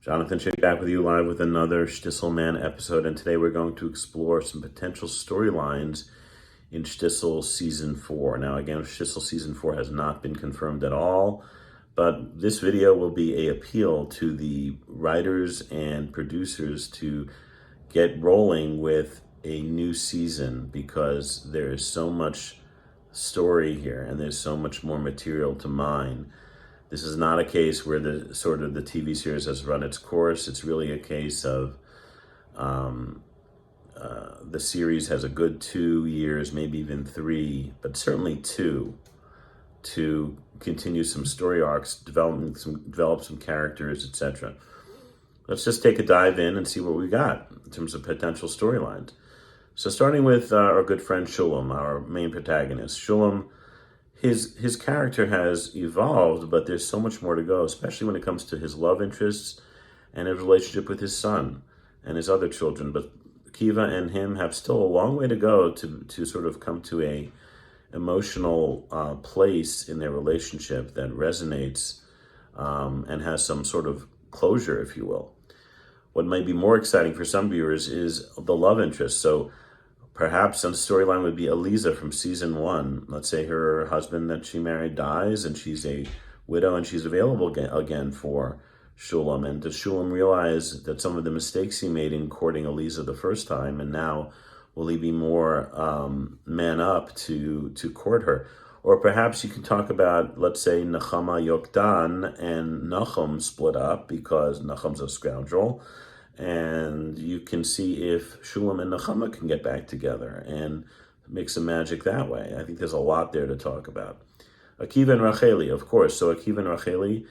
Jonathan Chick back with you live with another Shtisel Man episode, and today we're going to explore some potential storylines in Shtisel Season 4. Now again, Shtisel Season 4 has not been confirmed at all, but this video will be an appeal to the writers and producers to get rolling with a new season because there is so much story here and there's so much more material to mine. This is not a case where the TV series has run its course. It's really a case of the series has a good 2 years, maybe even 3, but certainly 2, to continue some story arcs, develop some characters, etc. Let's just take a dive in and see what we got in terms of potential storylines. So starting with our good friend Shulem, our main protagonist. Shulem, his character has evolved, but there's so much more to go, especially when it comes to his love interests and his relationship with his son and his other children. But Akiva and him have still a long way to go to sort of come to a emotional place in their relationship that resonates and has some sort of closure, if you will. What might be more exciting for some viewers is the love interest. So perhaps a storyline would be Aliza from season 1. Let's say her husband that she married dies and she's a widow and she's available again for Shulem. And does Shulem realize that some of the mistakes he made in courting Aliza the first time, and now will he be more man up to court her? Or perhaps you can talk about, let's say, Nechama Yoktan and Nachum split up because Nachum's a scoundrel. And you can see if Shulem and Nechama can get back together and make some magic that way. I think there's a lot there to talk about. Akiva and Racheli, of course. So Akiva and Racheli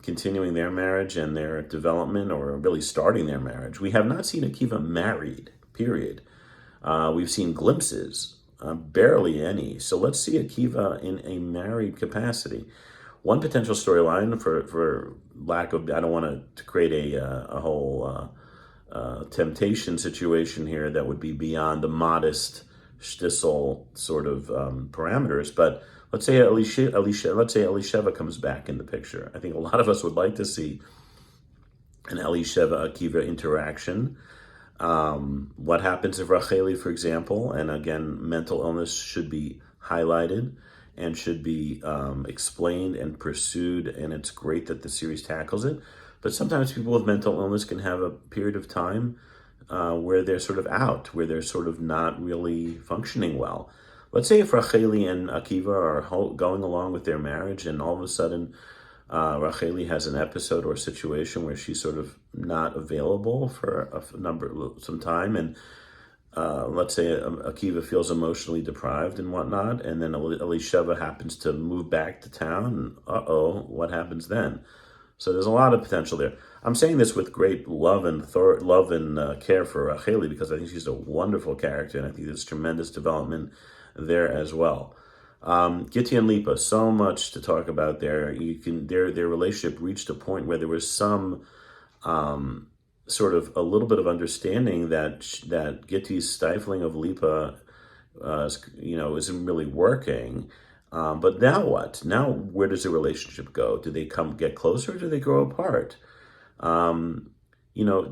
continuing their marriage and their development, or really starting their marriage. We have not seen Akiva married, period. We've seen glimpses, barely any. So let's see Akiva in a married capacity. One potential storyline for lack of, I don't want to create a whole temptation situation here that would be beyond the modest Shtisel sort of parameters, but let's say Elisheva comes back in the picture. I think a lot of us would like to see an Elisheva Akiva interaction. What happens if Racheli, for example, and again, mental illness should be highlighted and should be explained and pursued, and it's great that the series tackles it. But sometimes people with mental illness can have a period of time where they're sort of out, where they're sort of not really functioning well. Let's say if Racheli and Akiva are going along with their marriage, and all of a sudden Racheli has an episode or situation where she's sort of not available for some time, and let's say Akiva feels emotionally deprived and whatnot, and then Elisheva happens to move back to town, and what happens then? So there's a lot of potential there. I'm saying this with great love and care for Racheli, because I think she's a wonderful character, and I think there's tremendous development there as well. Gitti and Lipa, so much to talk about there. Their relationship reached a point where there was some sort of a little bit of understanding that Gitti's stifling of Lippe, isn't really working. But now what? Now where does the relationship go? Do they get closer, or do they grow apart?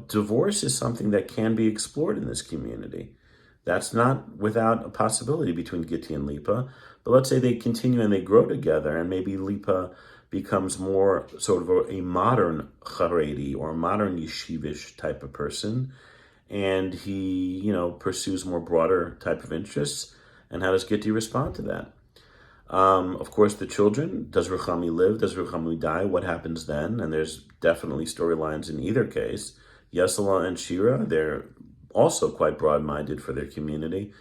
Divorce is something that can be explored in this community. That's not without a possibility between Gitti and Lipa. But let's say they continue and they grow together, and maybe Lipa becomes more sort of a modern Haredi or modern yeshivish type of person, and he, pursues more broader type of interests. And how does Gitti respond to that? Of course, the children. Does Rachami live? Does Rachami die? What happens then? And there's definitely storylines in either case. Yesela and Shira, they're also quite broad-minded for their community,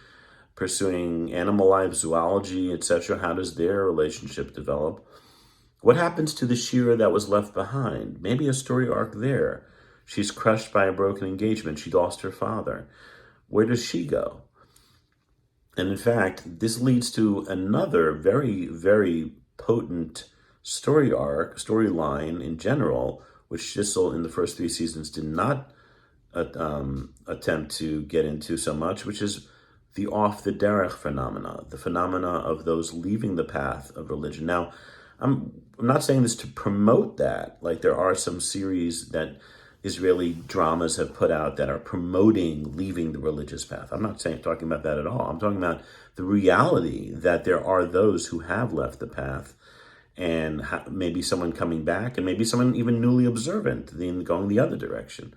pursuing animal life, zoology, etc. How does their relationship develop? What happens to the Shira that was left behind? Maybe a story arc there. She's crushed by a broken engagement. She lost her father. Where does she go? And in fact, this leads to another very, very potent storyline in general, which Shtisel in the first 3 seasons did not attempt to get into so much, which is the off the derech phenomena, the phenomena of those leaving the path of religion. Now, I'm I'm not saying this to promote that. Like, there are some series that Israeli dramas have put out that are promoting leaving the religious path. I'm not talking about that at all. I'm talking about the reality that there are those who have left the path, and maybe someone coming back, and maybe someone even newly observant, then going the other direction.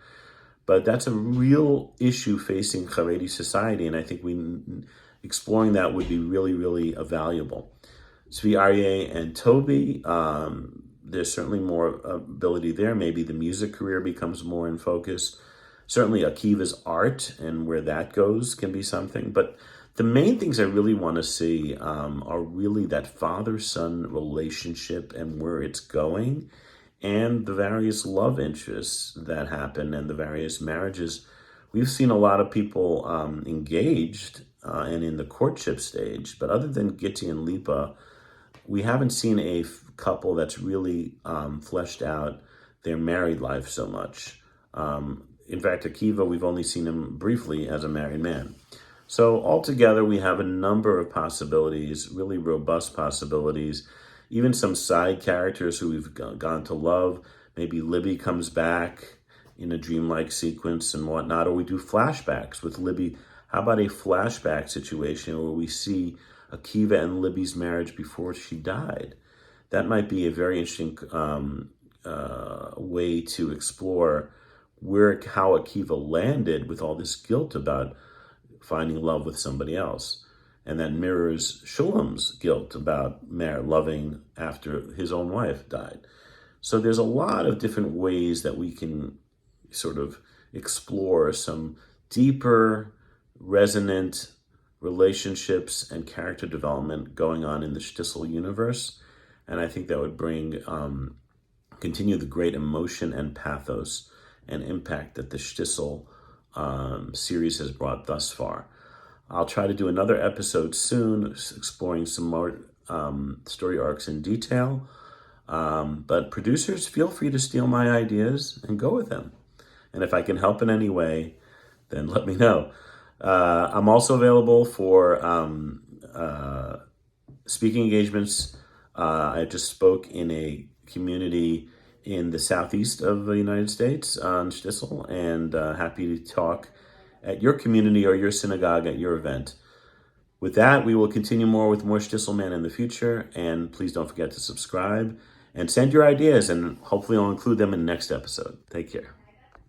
But that's a real issue facing Haredi society, and I think exploring that would be really, really valuable. Tzvi Aryeh and Toby, there's certainly more ability there. Maybe the music career becomes more in focus. Certainly Akiva's art and where that goes can be something. But the main things I really want to see are really that father-son relationship and where it's going, and the various love interests that happen and the various marriages. We've seen a lot of people engaged and in the courtship stage, but other than Gitti and Lipa, we haven't seen a couple that's really fleshed out their married life so much. In fact, Akiva, we've only seen him briefly as a married man. So altogether, we have a number of possibilities, really robust possibilities, even some side characters who we've gone to love. Maybe Libby comes back in a dreamlike sequence and whatnot, or we do flashbacks with Libby. How about a flashback situation where we see Akiva and Libby's marriage before she died? That might be a very interesting way to explore how Akiva landed with all this guilt about finding love with somebody else. And that mirrors Shulem's guilt about loving after his own wife died. So there's a lot of different ways that we can sort of explore some deeper, resonant relationships and character development going on in the Shtisel universe. And I think that would continue the great emotion and pathos and impact that the Shtisel series has brought thus far. I'll try to do another episode soon, exploring some more story arcs in detail. But producers, feel free to steal my ideas and go with them. And if I can help in any way, then let me know. I'm also available for speaking engagements. I just spoke in a community in the southeast of the United States on Shtisel, and happy to talk at your community or your synagogue at your event. With that, we will continue with more Shtisel Man in the future, and please don't forget to subscribe and send your ideas, and hopefully I'll include them in the next episode. Take care.